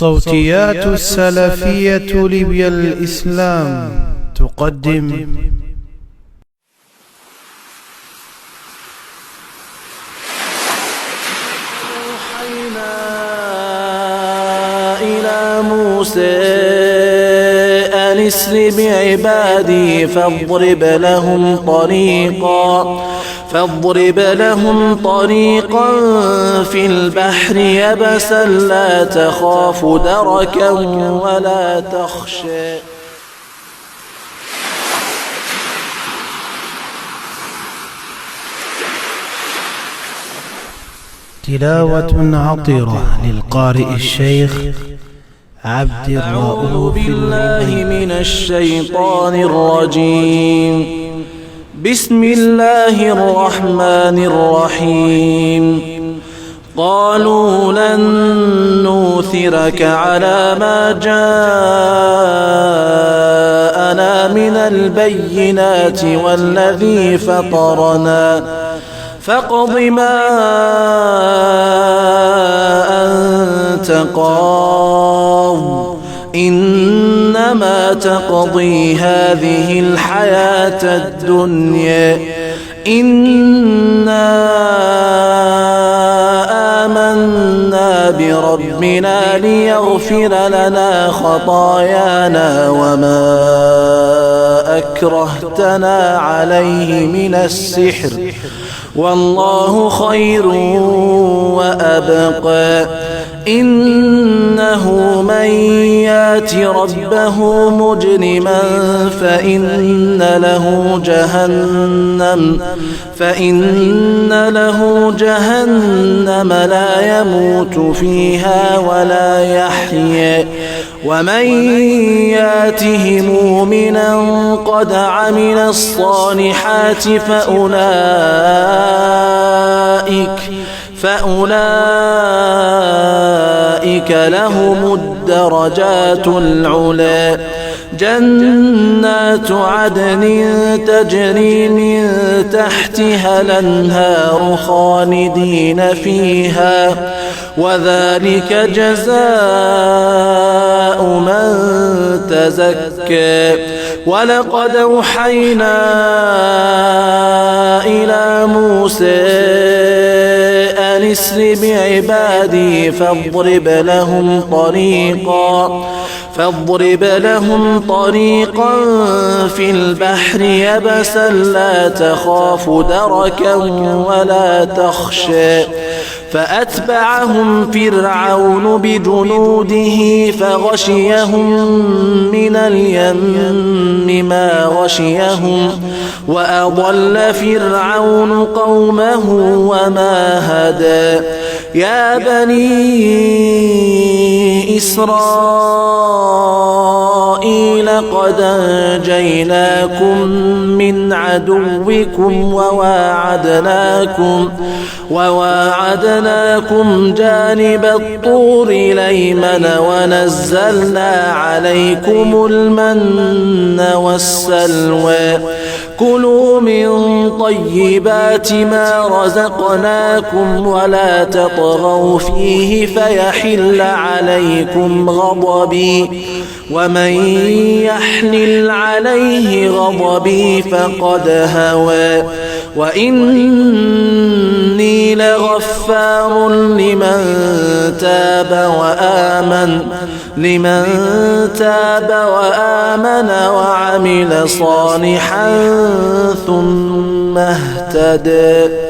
صوتيات السلفية ليبيا الإسلام تقدم أوحينا إلى موسى أن اسر بعبادي فاضرب لهم طريقا في البحر يبسا لا تخاف دركا ولا تخشى. تلاوة عطرة للقارئ الشيخ عبد الرؤوف. أعوذ بالله من الشيطان الرجيم. بسم الله الرحمن الرحيم. قالوا لن نؤثرك على ما جاءنا من البينات والذي فطرنا فاقض ما أنت قاض إنما تقضي هذه الحياة الدنيا إنا آمنا بربنا ليغفر لنا خطايانا وما أكرهتنا عليه من السحر والله خير وأبقى. إنه من يات ربه مجرما فإن له جهنم لا يموت فيها ولا يحيا ومن ياته مؤمنا قد عمل الصالحات فأولئك لهم الدرجات العلى. جنات عدن تجري من تحتها الأنهار خالدين فيها وذلك جزاء من تزكى. ولقد أوحينا إلى موسى أن اسر بعبادي فاضرب لهم طريقا في البحر يبسا لا تخاف دركا ولا تخشى. فأتبعهم فرعون بجنوده فغشيهم من اليم ما غشيهم وأضل فرعون قومه وما هدى. يا بني إسرائيل قد أنجيناكم من عدوكم وواعدناكم جانب الطور الأيمن ونزلنا عليكم المن والسلوى. كلوا من طيبات ما رزقناكم ولا تطغوا فيه فيحل عليكم غضبي ومن يحلل عليه غضبي فقد هوى. وإني لغفار لمن تاب وآمن وعمل صالحا ثم اهتدى.